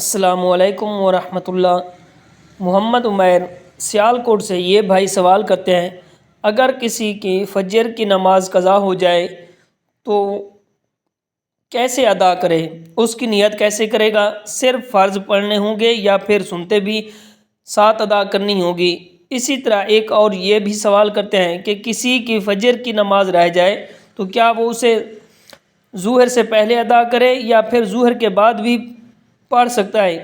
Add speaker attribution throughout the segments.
Speaker 1: السلام علیکم ورحمۃ اللہ۔ محمد عمیر سیالکوٹ سے یہ بھائی سوال کرتے ہیں، اگر کسی کی فجر کی نماز قضا ہو جائے تو کیسے ادا کرے؟ اس کی نیت کیسے کرے گا؟ صرف فرض پڑھنے ہوں گے یا پھر سنتے بھی ساتھ ادا کرنی ہوگی؟ اسی طرح ایک اور یہ بھی سوال کرتے ہیں کہ کسی کی فجر کی نماز رہ جائے تو کیا وہ اسے ظہر سے پہلے ادا کرے یا پھر ظہر کے بعد بھی پڑھ سکتا ہے؟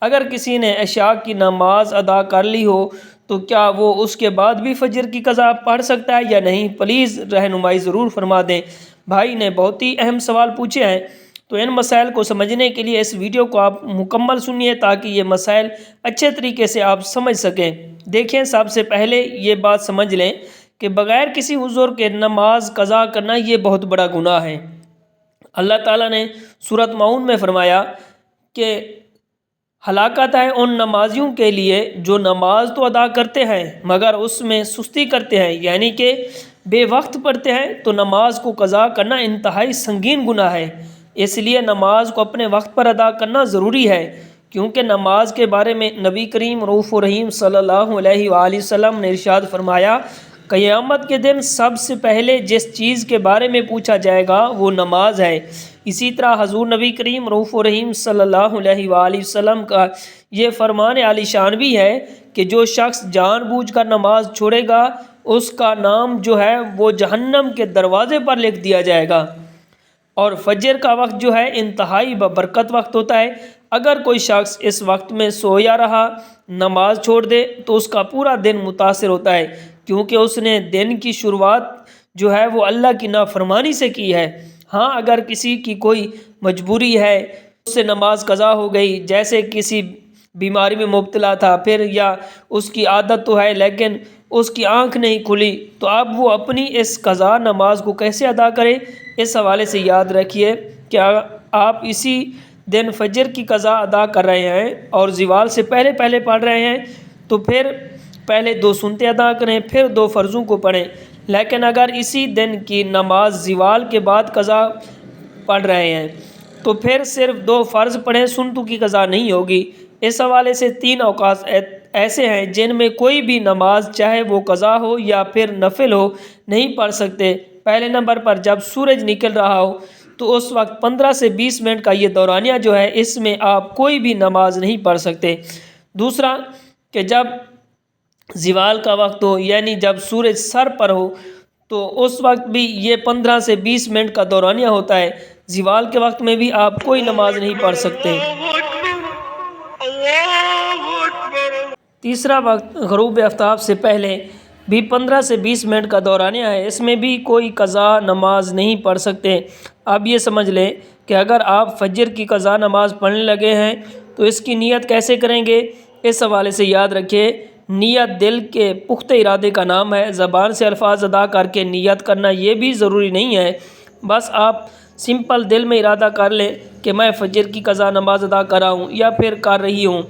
Speaker 1: اگر کسی نے عشاء کی نماز ادا کر لی ہو تو کیا وہ اس کے بعد بھی فجر کی قضا پڑھ سکتا ہے یا نہیں؟ پلیز رہنمائی ضرور فرما دیں۔ بھائی نے بہت ہی اہم سوال پوچھے ہیں، تو ان مسائل کو سمجھنے کے لیے اس ویڈیو کو آپ مکمل سنیے تاکہ یہ مسائل اچھے طریقے سے آپ سمجھ سکیں۔ دیکھیں، سب سے پہلے یہ بات سمجھ لیں کہ بغیر کسی عذر کے نماز قضا کرنا یہ بہت بڑا گناہ ہے۔ اللہ تعالیٰ نے سورۃ ماؤن میں فرمایا کہ ہلاکت ہے ان نمازیوں کے لیے جو نماز تو ادا کرتے ہیں مگر اس میں سستی کرتے ہیں، یعنی کہ بے وقت پڑھتے ہیں، تو نماز کو قضا کرنا انتہائی سنگین گناہ ہے۔ اس لیے نماز کو اپنے وقت پر ادا کرنا ضروری ہے، کیونکہ نماز کے بارے میں نبی کریم رؤوف الرحیم صلی اللہ علیہ وآلہ وسلم نے ارشاد فرمایا، قیامت کے دن سب سے پہلے جس چیز کے بارے میں پوچھا جائے گا وہ نماز ہے۔ اسی طرح حضور نبی کریم رؤوف الرحیم صلی اللہ علیہ وآلہ وسلم کا یہ فرمان عالی شان بھی ہے کہ جو شخص جان بوجھ کر نماز چھوڑے گا اس کا نام جو ہے وہ جہنم کے دروازے پر لکھ دیا جائے گا۔ اور فجر کا وقت جو ہے انتہائی ببرکت وقت ہوتا ہے۔ اگر کوئی شخص اس وقت میں سویا رہا، نماز چھوڑ دے تو اس کا پورا دن متاثر ہوتا ہے، کیونکہ اس نے دن کی شروعات جو ہے وہ اللہ کی نافرمانی سے کی ہے۔ ہاں، اگر کسی کی کوئی مجبوری ہے، اس سے نماز قضا ہو گئی، جیسے کسی بیماری میں مبتلا تھا پھر، یا اس کی عادت تو ہے لیکن اس کی آنکھ نہیں کھلی، تو اب وہ اپنی اس قضا نماز کو کیسے ادا کرے؟ اس حوالے سے یاد رکھیے کہ آپ اسی دن فجر کی قضا ادا کر رہے ہیں اور زوال سے پہلے پڑھ رہے ہیں تو پھر پہلے 2 سنتے ادا کریں، پھر 2 فرضوں کو پڑھیں۔ لیکن اگر اسی دن کی نماز زوال کے بعد قضا پڑھ رہے ہیں تو پھر صرف 2 فرض پڑھیں، سنتوں کی قضا نہیں ہوگی۔ اس حوالے سے 3 اوقات ایسے ہیں جن میں کوئی بھی نماز چاہے وہ قضا ہو یا پھر نفل ہو نہیں پڑھ سکتے۔ پہلے نمبر پر جب سورج نکل رہا ہو تو اس وقت 15 سے 20 منٹ کا یہ دورانیہ جو ہے اس میں آپ کوئی بھی نماز نہیں پڑھ سکتے۔ دوسرا کہ جب زوال کا وقت ہو، یعنی جب سورج سر پر ہو، تو اس وقت بھی یہ 15 سے 20 منٹ کا دورانیہ ہوتا ہے۔ زوال کے وقت میں بھی آپ کوئی نماز نہیں پڑھ سکتے۔ تیسرا وقت غروب آفتاب سے پہلے بھی 15 سے 20 منٹ کا دورانیہ ہے، اس میں بھی کوئی قضا نماز نہیں پڑھ سکتے۔ اب یہ سمجھ لیں کہ اگر آپ فجر کی قضا نماز پڑھنے لگے ہیں تو اس کی نیت کیسے کریں گے؟ اس حوالے سے یاد رکھیے، نیت دل کے پختہ ارادے کا نام ہے۔ زبان سے الفاظ ادا کر کے نیت کرنا یہ بھی ضروری نہیں ہے، بس آپ سمپل دل میں ارادہ کر لیں کہ میں فجر کی قضا نماز ادا کر رہا ہوں یا پھر کر رہی ہوں۔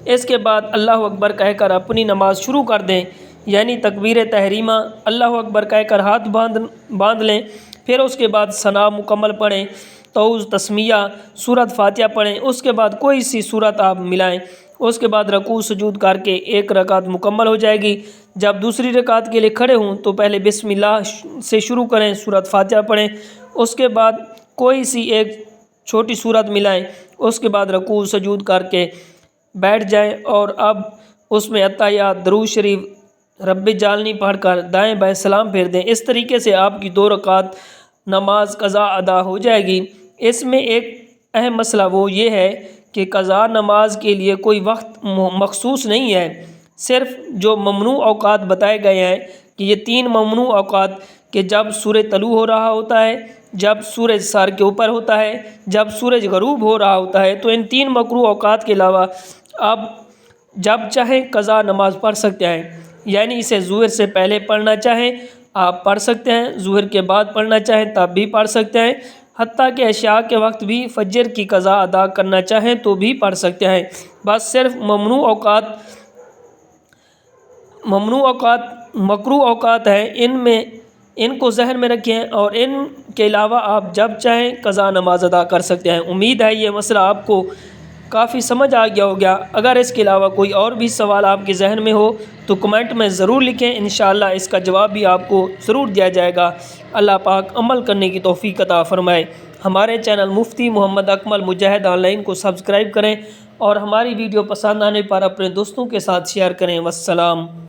Speaker 1: اس کے بعد اللہ اکبر کہہ کر اپنی نماز شروع کر دیں، یعنی تکبیر تحریمہ اللہ اکبر کہہ کر ہاتھ باندھ لیں، پھر اس کے بعد ثنا مکمل پڑھیں، تعوذ، تسمیہ، سورۃ فاتحہ پڑھیں، اس کے بعد کوئی سی سورت آپ ملائیں، اس کے بعد رکوع سجود کر کے 1 رکعت مکمل ہو جائے گی۔ جب دوسری رکعت کے لیے کھڑے ہوں تو پہلے بسم اللہ سے شروع کریں، سورۃ فاتحہ پڑھیں، اس کے بعد کوئی سی ایک چھوٹی سورت ملائیں، اس کے بعد رکوع سجود کر کے بیٹھ جائیں، اور اب اس میں اتحیات، درود شریف، رب اجعلنی پڑھ کر دائیں بائیں سلام پھیر دیں۔ اس طریقے سے آپ کی 2 رکعت نماز قضا ادا ہو جائے گی۔ اس میں ایک اہم مسئلہ وہ یہ ہے کہ قضا نماز کے لیے کوئی وقت مخصوص نہیں ہے، صرف جو ممنوع اوقات بتائے گئے ہیں کہ یہ 3 ممنوع اوقات کہ جب سورج طلوع ہو رہا ہوتا ہے، جب سورج سر کے اوپر ہوتا ہے، جب سورج غروب ہو رہا ہوتا ہے، تو ان 3 مکروہ اوقات کے علاوہ آپ جب چاہیں قضا نماز پڑھ سکتے ہیں، یعنی اسے ظہر سے پہلے پڑھنا چاہیں آپ پڑھ سکتے ہیں، ظہر کے بعد پڑھنا چاہیں تب بھی پڑھ سکتے ہیں، حتیٰ کہ عشاء کے وقت بھی فجر کی قضا ادا کرنا چاہیں تو بھی پڑھ سکتے ہیں۔ بس صرف مکروہ اوقات ہیں، ان کو ذہن میں رکھیں، اور ان کے علاوہ آپ جب چاہیں قضا نماز ادا کر سکتے ہیں۔ امید ہے یہ مسئلہ آپ کو کافی سمجھ آ گیا ہوگا۔ اگر اس کے علاوہ کوئی اور بھی سوال آپ کے ذہن میں ہو تو کمنٹ میں ضرور لکھیں، انشاءاللہ اس کا جواب بھی آپ کو ضرور دیا جائے گا۔ اللہ پاک عمل کرنے کی توفیق عطا فرمائے۔ ہمارے channel Mufti Muhammad Akmal Mujahid on line کو سبسکرائب کریں اور ہماری ویڈیو پسند آنے پر اپنے دوستوں کے ساتھ شیئر کریں۔ والسلام۔